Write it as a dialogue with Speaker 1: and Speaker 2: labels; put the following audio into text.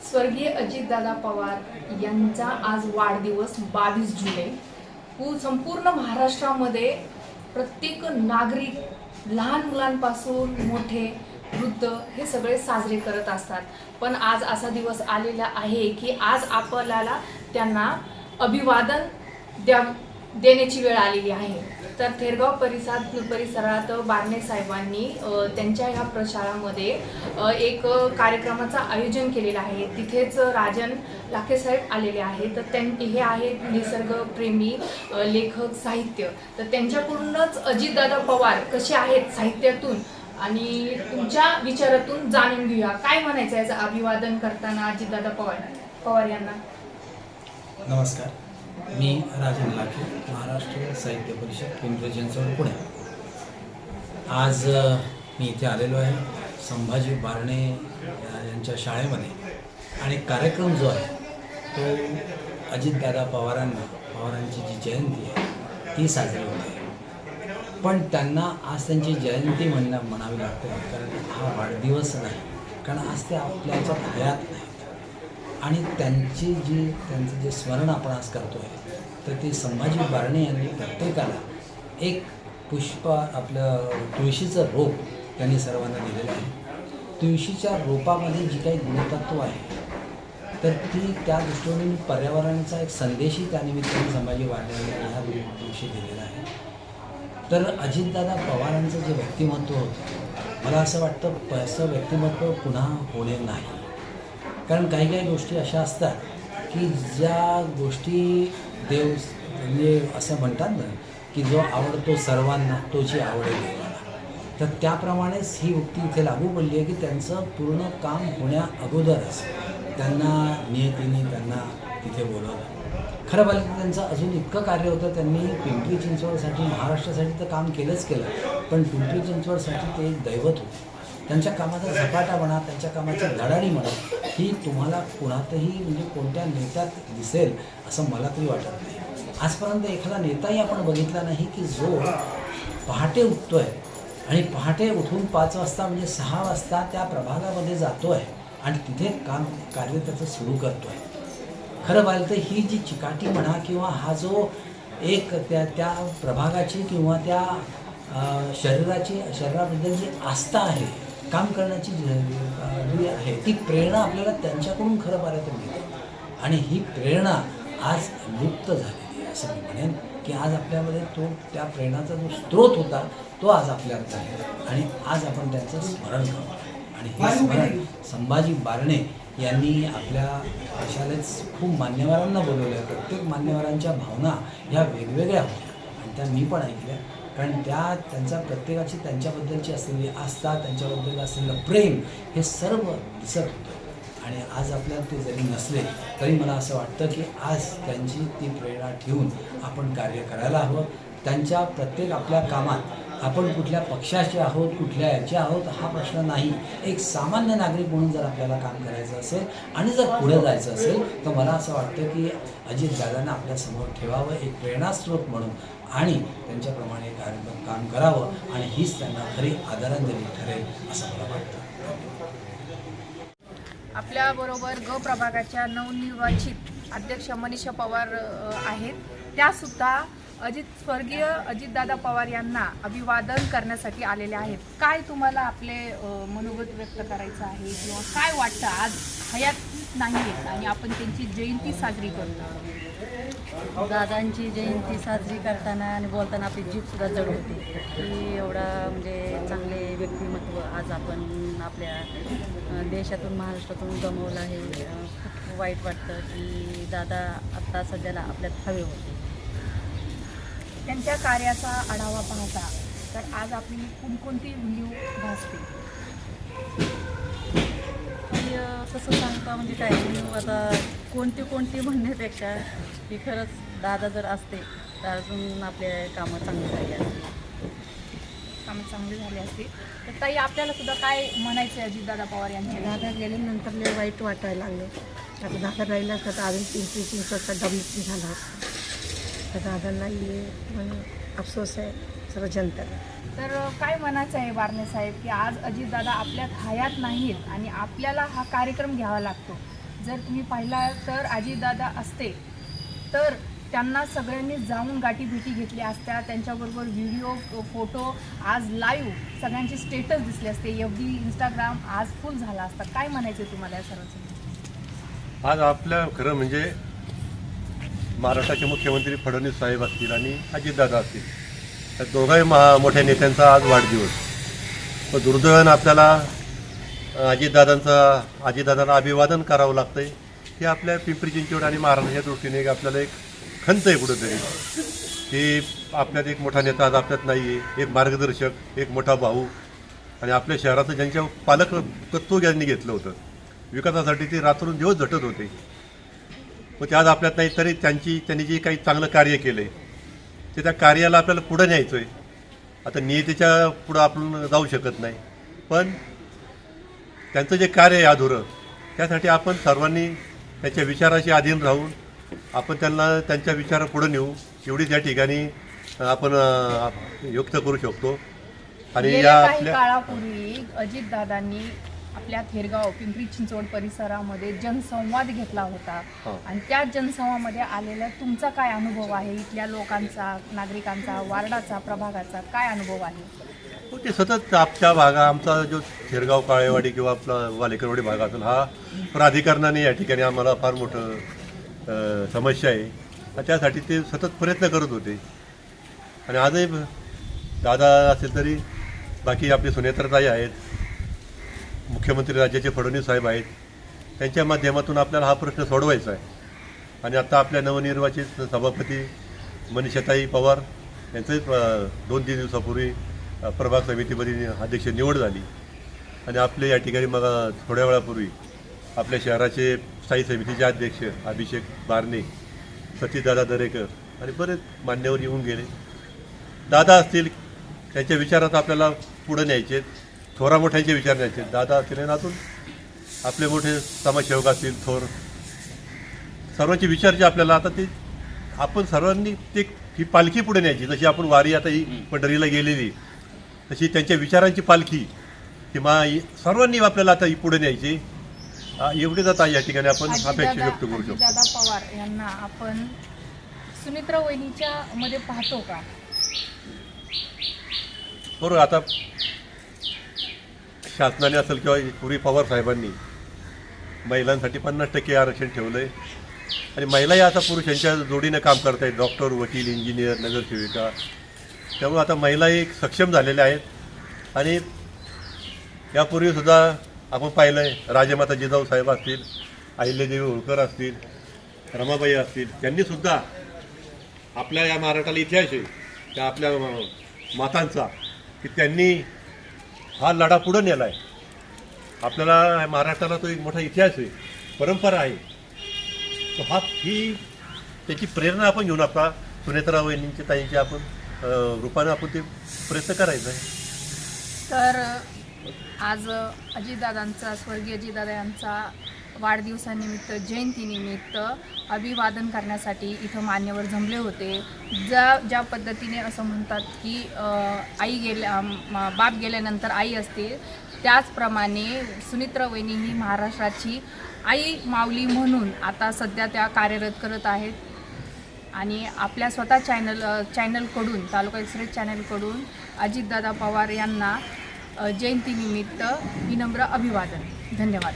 Speaker 1: स्वर्गीय अजितदादा पवार यांचा आज वाढदिवस 22 जुलै। संपूर्ण महाराष्ट्रामध्ये प्रत्येक नागरिक लहान मुलांपासून मोठे वृद्ध हे सगळे साजरे करत असतात। पण आज असा दिवस आलेला आहे की आज आपल्याला त्यांना अभिवादन देण्याची वेळ आलेली आहे। तर थेरगाव परिसरात बारणे साहेबांनी त्यांच्या ह्या प्रशाळामध्ये एक कार्यक्रमाचं आयोजन केलेलं आहे। तिथेच राजन लाखे साहेब आलेले आहेत। तर हे आहेत निसर्गप्रेमी लेखक साहित्य। तर त्यांच्याकडूनच अजितदादा पवार कसे आहेत साहित्यातून आणि तुमच्या विचारातून जाणून घेऊया। काय म्हणायचं याचं अभिवादन करताना अजितदादा पवार यांना?
Speaker 2: नमस्कार, मी राजन लाखे, महाराष्ट्र साहित्य परिषद पिंपरी चिंचवड पुणे। आज मी इथे आलेलो आहे संभाजी बारणे यांच्या शाळेमध्ये आणि कार्यक्रम जो आहे तो अजितदादा पवारांची जी जयंती आहे ती साजरी होते। पण त्यांना आज त्यांची जयंती म्हणावी लागते, कारण हा वाढदिवस नाही, कारण आज ते आपल्या ह्याच्यात हयात नाही आणि त्यांचं जे स्मरण आपण आज करतो आहे तर ते संभाजी बारणे यांनी प्रत्येकाला एक पुष्प आपलं तुळशीचं रोप त्यांनी सर्वांना दिलेलं आहे। तुळशीच्या रोपामध्ये जी काही गुणतत्व आहे तर ती त्या दृष्टीने पर्यावरणाचा एक संदेशही त्यानिमित्ताने संभाजी बारणे यांनी ह्या दिवशी दिलेला आहे। तर अजितदादा पवारांचं जे व्यक्तिमत्व होतं, मला असं वाटतं असं व्यक्तिमत्व पुन्हा होणे नाही, कारण काही गोष्टी अशा असतात की ज्या गोष्टी देव म्हणजे असं म्हणतात ना की जो आवडतो सर्वांना तोची आवडेल देवाला, तर त्याप्रमाणेच ही उक्ती इथे लागू पडली आहे की त्यांचं पूर्ण काम होण्या अगोदरच त्यांना नियतीने त्यांना तिथे बोलवलं। खरं पाहिलं तर त्यांचं अजून इतकं कार्य होतं, त्यांनी पिंपरी चिंचवडसाठी महाराष्ट्रासाठी तर काम केलंच केलं, पण पिंपरी चिंचवडसाठी ते एक दैवत होते। त्यांच्या कामाचा झपाटा म्हणा, त्यांच्या कामाची धडाडी म्हणा, ही तुम्हाला कुणातही म्हणजे कोणत्या नेत्यात दिसेल असं मला तरी वाटत नाही। आजपर्यंत एखादा नेताही आपण बघितला नाही की जो पहाटे उठतो आहे आणि पहाटे उठून 5 वाजता म्हणजे 6 वाजता त्या प्रभागामध्ये जातो आहे आणि तिथे कार्य त्याचं सुरू करतो आहे। खरं पाहिलं तर ही जी चिकाटी म्हणा किंवा हा जो एक त्या प्रभागाची किंवा त्या शरीराबद्दल जी आस्था आहे, काम करण्याची जी आहे ती प्रेरणा आपल्याला त्यांच्याकडून खरं पाहायला मिळते आणि ही प्रेरणा आज लुप्त झालेली आहे असं मी म्हणेन की आज आपल्यामध्ये तो त्या प्रेरणाचा जो स्रोत होता तो आज आपल्यात आहे आणि आज आपण त्यांचं स्मरण करतो आणि हे स्मरण संभाजी बारणे यांनी आपल्या शाळेत खूप मान्यवरांना बोलवलं आहे। प्रत्येक मान्यवरांच्या भावना ह्या वेगवेगळ्या होत्या आणि त्या मी पण ऐकल्या, कारण त्यांच्या प्रत्येकाची त्यांच्याबद्दलची असलेली आस्था, त्यांच्याबद्दल असलेलं प्रेम हे सर्व दिसत होतं आणि आज आपल्याला ते जरी नसले तरी मला असं वाटतं की आज त्यांची ती प्रेरणा ठेवून आपण कार्य करायला हवं। त्यांच्या प्रत्येक आपल्या कामात आपण कुठल्या पक्षाचे आहोत, कुठल्या याचे आहोत हा प्रश्न नाही, एक सामान्य नागरिक म्हणून जर आपल्याला काम करायचं असेल आणि जर पुढे जायचं असेल तर मला असं वाटतं की अजितदादांना आपल्यासमोर ठेवावं एक प्रेरणास्रोत म्हणून आणि त्यांच्याप्रमाणे काम करावं आणि हीच त्यांना खरी आदरांजली ठरेल असं मला वाटतं।
Speaker 1: आपल्याबरोबर ग प्रभागाच्या नवनिर्वाचित अध्यक्ष मनीषा पवार आहेत, त्यासुद्धा स्वर्गीय अजितदादा पवार यांना अभिवादन करण्यासाठी आलेले आहेत। काय तुम्हाला आपले मनोगत व्यक्त करायचं आहे किंवा काय वाटतं आज हयात नाही आणि आपण त्यांची जयंती साजरी करतो?
Speaker 3: दादांची जयंती साजरी करताना आणि बोलताना आपली जीभसुद्धा जड होते की एवढा म्हणजे चांगले व्यक्तिमत्व आज आपण आपल्या देशातून महाराष्ट्रातून गमावलं आहे। खूप वाईट वाटतं की दादा आत्ता सध्याला आपल्यात हवे होते।
Speaker 1: त्यांच्या कार्याचा आढावा पाहता तर आज आपली कोणकोणती व्हिडिओ भासते?
Speaker 3: तसं सांगता म्हणजे काय आता कोणती म्हणण्यापेक्षा की खरंच दादा जर असते तर अजून आपले कामं चांगली झाली
Speaker 1: असते। तर ताई आपल्याला सुद्धा काय म्हणायचं आहे अजितदादा पवार यांचे?
Speaker 4: दादा गेल्यानंतर लय वाईट वाटायला लागले। आता दादा राहिला तर अजून 300-300चा डबल झाला तर दादांना अफसोस आहे सर्व जनतेला।
Speaker 1: तर काय म्हणायचं आहे बारणे साहेब की आज अजितदादा आपल्यात हयात नाहीत आणि आपल्याला हा कार्यक्रम घ्यावा लागतो, जर तुम्ही पाहिला तर अजितदादा असते तर त्यांना सगळ्यांनी जाऊन गाठीभेटी घेतल्या असत्या, त्यांच्याबरोबर व्हिडिओ फोटो आज लाईव्ह सगळ्यांचे स्टेटस दिसले असते, FB इंस्टाग्राम आज फुल झाला असता. काय म्हणायचं तुम्हाला या सर्वांचं?
Speaker 5: आज आपल्या खरं म्हणजे महाराष्ट्राचे मुख्यमंत्री फडणवीस साहेब असतील आणि अजितदादा असतील, त्या दोघाही मोठ्या नेत्यांचा आज वाढदिवस. पण दुर्दैवानं आपल्याला अजितदादांना अभिवादन करावं लागतंय. हे आपल्या पिंपरी चिंचवड आणि महाराष्ट्राच्या दृष्टीने आपल्याला एक खंत आहे कुठंतरी की आपल्यात एक मोठा नेता आज आपल्यात नाही आहे, एक मार्गदर्शक, एक मोठा भाऊ आणि आपल्या शहराचं ज्यांच्या पालकत्व ज्यांनी घेतलं होतं विकासासाठी ते रात्रंदिवस झटत होते. मग ते आज आपल्यात नाही तरी त्यांनी जे काही चांगलं कार्य केलं आहे ते त्या कार्याला आपल्याला पुढं न्यायचं आहे. आता नियतीच्या पुढं आपण जाऊ शकत नाही, पण त्यांचं जे कार्य आहे अधुरं त्यासाठी आपण सर्वांनी त्यांच्या विचाराशी अधीन राहून आपण त्यांच्या विचारा पुढे नेऊ एवढीच या ठिकाणी आपण युक्त करू शकतो. आणि या
Speaker 1: काही
Speaker 5: आपल्या
Speaker 1: काळापूर्वी अजितदादांनी आपल्या थेरगाव पिंपरी चिंचवड परिसरामध्ये जनसंवाद घेतला होता आणि त्या जनसंवादामध्ये आलेला तुमचा काय अनुभव आहे? इथल्या लोकांचा, नागरिकांचा, वार्डाचा, प्रभागाचा काय अनुभव आहे?
Speaker 5: ते सतत आमचा जो थेरगाव काळेवाडी किंवा आपला वालेकरवाडी भाग असेल हा प्राधिकरणाने या ठिकाणी आम्हाला फार मोठं समस्या आहे. त्यासाठी ते सतत प्रयत्न करत होते आणि आजही दादा असेल तरी बाकी आपले सुनेत्रताई आहेत, मुख्यमंत्री राज्याचे फडणवीस साहेब आहेत, त्यांच्या माध्यमातून आपल्याला हा प्रश्न सोडवायचा आहे. आणि आता आपल्या नवनिर्वाचित सभापती मनीषाताई पवार यांचंही 2-3 दिवसापूर्वी प्रभाग समितीमध्ये अध्यक्ष निवड झाली आणि आपले या ठिकाणी मग थोड्या वेळापूर्वी आपल्या शहराचे स्थायी समितीचे अध्यक्ष अभिषेक बारणे, सतीशदादा दरेकर आणि बरेच मान्यवर येऊन गेले. दादा असतील त्यांच्या विचारात आपल्याला पुढे न्यायचे, थोरा मोठ्यांचे विचार न्यायचे. दादा असतील आणि अजून आपले मोठे समाजसेवक असतील थोर, सर्वांचे विचार जे आपल्याला आता ते आपण सर्वांनी ते ही पालखी पुढे न्यायची. जशी आपण वारी आता ही पंढरीला गेलेली तशी त्यांच्या विचारांची पालखी ही सर्वांनी आपल्याला आता ही पुढे न्यायची. एवढेच आता या ठिकाणी आपण अपेक्षा व्यक्त करू शकतो.
Speaker 1: अजितदादा पवार यांना आपण सुनेत्रा वहिनीच्या मध्ये पाहतो का?
Speaker 5: बरोबर. आता शासनाने असेल किंवा पूर्वी पवार साहेबांनी महिलांसाठी 50% आरक्षण ठेवलं आहे आणि महिलाही आता पुरुषांच्या जोडीनं काम करत आहेत. डॉक्टर, वकील, इंजिनियर, नगरसेविका. त्यामुळे आता महिलाही सक्षम झालेल्या आहेत. आणि यापूर्वीसुद्धा आपण पाहिलं आहे राजमाता जिजाऊ साहेब असतील, अहिल्यादेवी होळकर असतील, रमाबाई असतील, त्यांनीसुद्धा आपल्या या महाराष्ट्राला इतिहास आहे त्या आपल्या मातांचा की त्यांनी हा लढा पुढं नेला आहे. आपल्याला महाराष्ट्राला तो एक मोठा इतिहास आहे, परंपरा आहे. तर ही त्याची प्रेरणा आपण घेऊन आपला सुनेत्रा वहिनींची ताईंची आपण रूपानं आपण ते प्रयत्न करायचा आहे.
Speaker 1: तर आज अजितदादांचा, स्वर्गीय अजितदादा यांचा वाढदिवसानिमित्त, जयंतीनिमित्त अभिवादन करण्यासाठी इथं मान्यवर जमले होते. ज्या पद्धतीने असं म्हणतात की बाप गेल्यानंतर आई असते, त्याचप्रमाणे सुनेत्रा वहिनी ही महाराष्ट्राची आई माऊली म्हणून आता सध्या त्या कार्यरत करत आहेत. आणि आपल्या स्वतः चॅनलकडून, तालुका एक्सप्रेस चॅनलकडून अजितदादा पवार यांना जयंतीनिमित्त विनम्र अभिवादन. धन्यवाद.